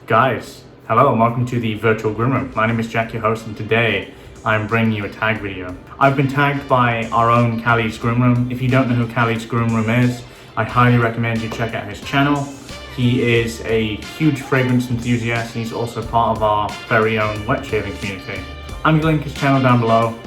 Guys, hello and welcome to the virtual groom room. My name is Jack, your host, and today I'm bringing you a tag video. I've been tagged by our own Cali's groom room. If you don't know who Cali's groom room is, I highly recommend you check out his channel. He is a huge fragrance enthusiast and he's also part of our very own wet shaving community. I'm gonna link his channel down below.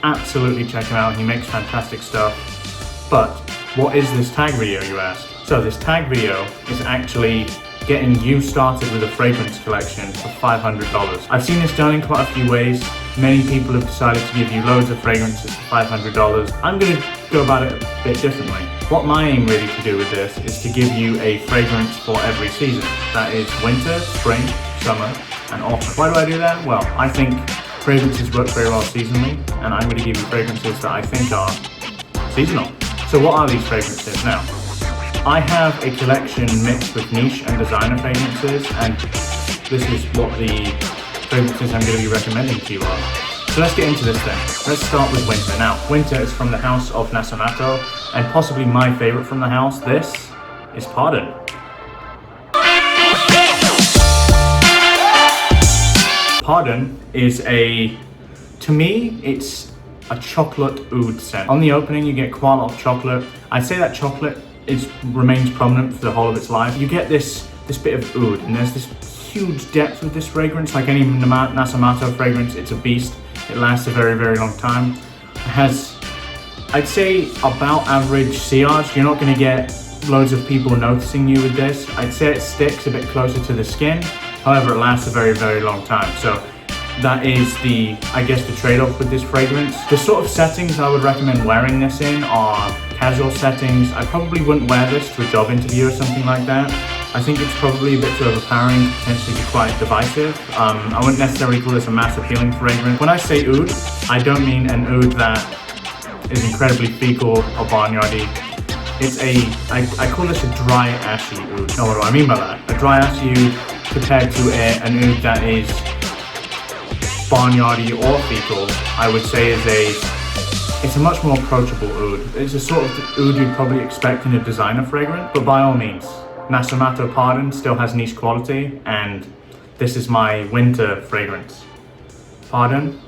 Absolutely check him out, he makes fantastic stuff. But what is this tag video, you ask? So this tag video is actually getting you started with a fragrance collection for $500. I've seen this done in quite a few ways. Many people have decided to give you loads of fragrances for $500. I'm gonna go about it a bit differently. What my aim really to do with this is to give you a fragrance for every season. That is winter, spring, summer, and autumn. Why do I do that? Well, I think fragrances work very well seasonally, and I'm gonna give you fragrances that I think are seasonal. So what are these fragrances now? I have a collection mixed with niche and designer fragrances, and this is what the fragrances I'm going to be recommending to you are. So let's get into this then. Let's start with winter. Now, winter is from the house of Nasomatto, and possibly my favorite from the house. This is Pardon. Pardon is to me, it's a chocolate oud scent. On the opening, you get quite a lot of chocolate. I'd say that chocolate remains prominent for the whole of its life. You get this bit of oud, and there's this huge depth with this fragrance. Like any Nasomatto fragrance, it's a beast. It lasts a very, very long time. It has, I'd say, about average sillage. You're not going to get loads of people noticing you with this. I'd say it sticks a bit closer to the skin. However, it lasts a very, very long time. So that is the trade-off with this fragrance. The sort of settings I would recommend wearing this in are casual settings. I probably wouldn't wear this to a job interview or something like that. I think it's probably a bit too overpowering, potentially be quite divisive. I wouldn't necessarily call this a mass appealing fragrance. When I say oud, I don't mean an oud that is incredibly fecal or barnyardy. It's I call this a dry, ashy oud. Now what do I mean by that? A dry, ashy oud compared to an oud that is barnyardy or fecal, I would say it's a much more approachable oud. It's a sort of oud you'd probably expect in a designer fragrance, but by all means, Nasomatto Pardon still has niche quality, and this is my winter fragrance. Pardon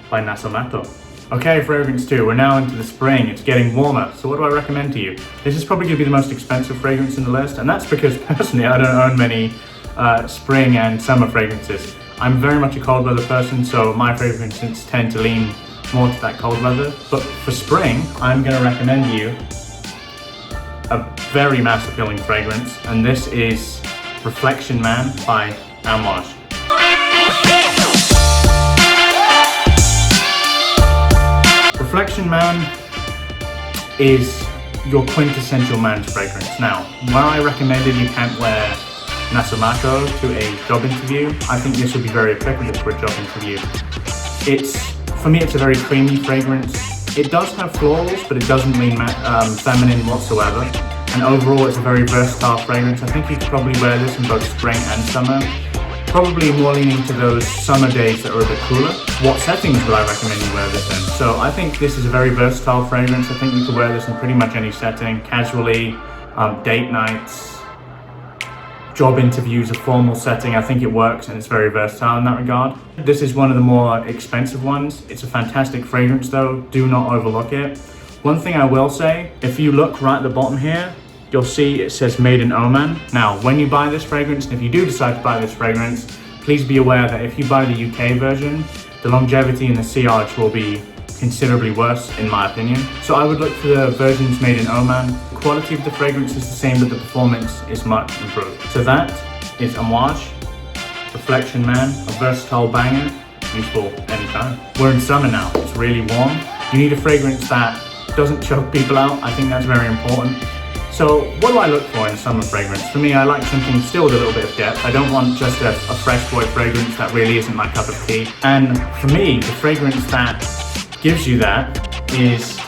by Nasomatto. Okay, fragrance 2, we're now into the spring, it's getting warmer, so what do I recommend to you? This is probably going to be the most expensive fragrance in the list, and that's because personally I don't own many spring and summer fragrances. I'm very much a cold weather person, so my fragrances tend to lean more to that cold weather. But for spring, I'm going to recommend you a very mass appealing fragrance, and this is Reflection Man by Memoirs. Reflection Man is your quintessential man's fragrance. Now, where I recommended you can't wear Nasomatto to a job interview, I think this would be very applicable for a job interview. For me, it's a very creamy fragrance. It does have florals, but it doesn't lean feminine whatsoever. And overall, it's a very versatile fragrance. I think you could probably wear this in both spring and summer. Probably more leaning to those summer days that are a bit cooler. What settings would I recommend you wear this in? So I think this is a very versatile fragrance. I think you could wear this in pretty much any setting, casually, date nights, job interviews, a formal setting. I think it works and it's very versatile in that regard. This is one of the more expensive ones. It's a fantastic fragrance though, do not overlook it. One thing I will say, if you look right at the bottom here, you'll see it says made in Oman. Now, when you buy this fragrance, and if you do decide to buy this fragrance, please be aware that if you buy the UK version, the longevity and the sillage will be considerably worse in my opinion. So I would look for the versions made in Oman. The quality of the fragrance is the same, but the performance is much improved. So that is Memoirs, Reflection Man, a versatile banger, useful anytime. We're in summer now, it's really warm. You need a fragrance that doesn't choke people out. I think that's very important. So what do I look for in a summer fragrance? For me, I like something still with a little bit of depth. I don't want just a fresh boy fragrance that really isn't my cup of tea. And for me, the fragrance that gives you that is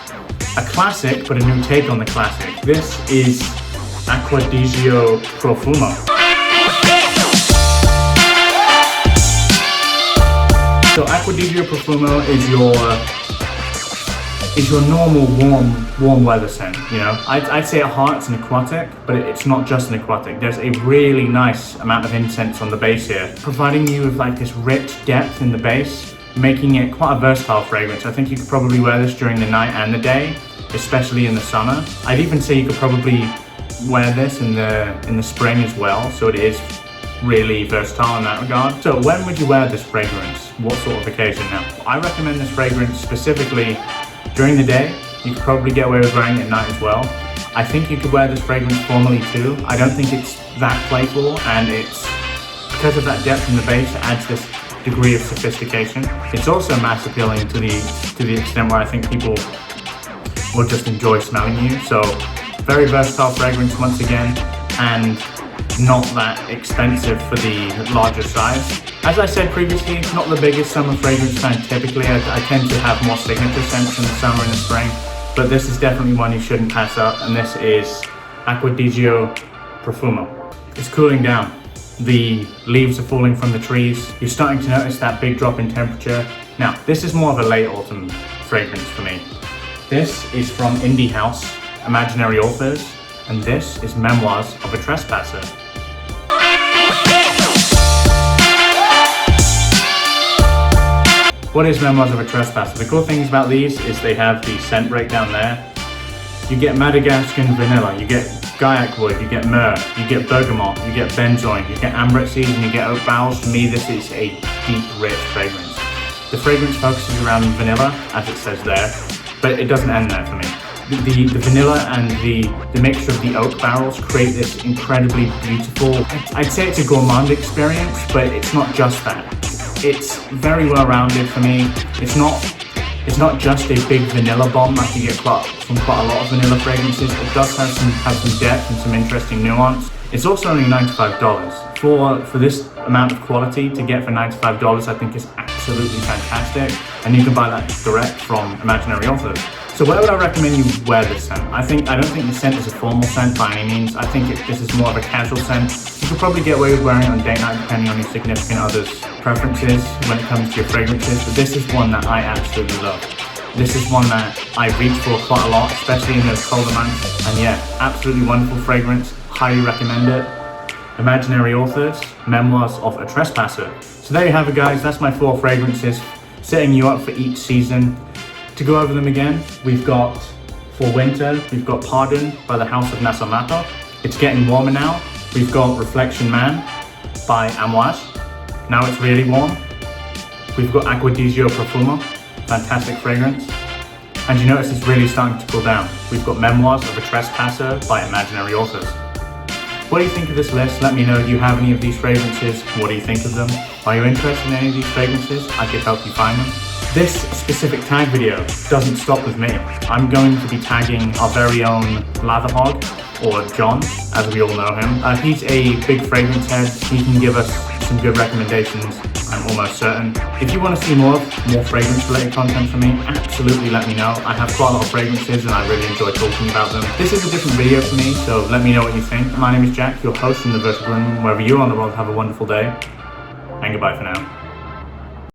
a classic, but a new take on the classic. This is Aquadigio Profumo. So Aquadigio Profumo is your normal warm weather scent. You know, I'd say at heart it's an aquatic, but it's not just an aquatic. There's a really nice amount of incense on the base here, providing you with like this rich depth in the base, making it quite a versatile fragrance. I think you could probably wear this during the night and the day, especially in the summer. I'd even say you could probably wear this in the spring as well, so it is really versatile in that regard. So when would you wear this fragrance? What sort of occasion? Now, I recommend this fragrance specifically during the day. You could probably get away with wearing it at night as well. I think you could wear this fragrance formally too. I don't think it's that playful, and it's because of that depth in the base, it adds this degree of sophistication. It's also mass appealing to the extent where I think people will just enjoy smelling you. So very versatile fragrance once again, and not that expensive for the larger size. As I said previously, not the biggest summer fragrance fan typically. I tend to have more signature scents in the summer and the spring, but this is definitely one you shouldn't pass up, and this is Aquadigio Profumo. It's cooling down. The leaves are falling from the trees. You're starting to notice that big drop in temperature. Now, this is more of a late autumn fragrance for me. This is from indie house Imaginary Authors, and this is Memoirs of a Trespasser. What is Memoirs of a Trespasser? The cool things about these is they have the scent breakdown there. You get Madagascan vanilla, you get Gaiac wood, you get myrrh, you get bergamot, you get benzoin, you get ambrette seeds, and you get oak barrels. For me, this is a deep, rich fragrance. The fragrance focuses around vanilla, as it says there, but it doesn't end there for me. The vanilla and the mixture of the oak barrels create this incredibly beautiful, I'd say it's a gourmand experience, but it's not just that. It's very well rounded for me. It's not just a big vanilla bomb like you get from quite a lot of vanilla fragrances. It does have some depth and some interesting nuance. It's also only $95. For this amount of quality to get for $95, I think is absolutely fantastic. And you can buy that direct from Imaginary Authors. So where would I recommend you wear this scent? I don't think the scent is a formal scent by any means. I think this is more of a casual scent. You could probably get away with wearing it on date night depending on your significant other's preferences when it comes to your fragrances, but this is one that I absolutely love. This is one that I reach for quite a lot, especially in those colder months. And yeah, absolutely wonderful fragrance. Highly recommend it. Imaginary Authors, Memoirs of a Trespasser. So there you have it, guys. That's my 4 fragrances, setting you up for each season. To go over them again, we've got, for winter, we've got Pardon by the House of Nasomato. It's getting warmer now. We've got Reflection Man by Memoirs. Now it's really warm. We've got Aquadigio Profumo, fantastic fragrance. And you notice it's really starting to cool down. We've got Memoirs of a Trespasser by Imaginary Authors. What do you think of this list? Let me know. Do you have any of these fragrances? What do you think of them? Are you interested in any of these fragrances? I could help you find them. This specific tag video doesn't stop with me. I'm going to be tagging our very own Latherhog, or John, as we all know him. He's a big fragrance head. He can give us some good recommendations, I'm almost certain. If you want to see more fragrance related content from me, absolutely let me know. I have quite a lot of fragrances and I really enjoy talking about them. This is a different video for me, so let me know what you think. My name is Jack, your host from the Vertical Room. Wherever you are on the world, have a wonderful day, and goodbye for now.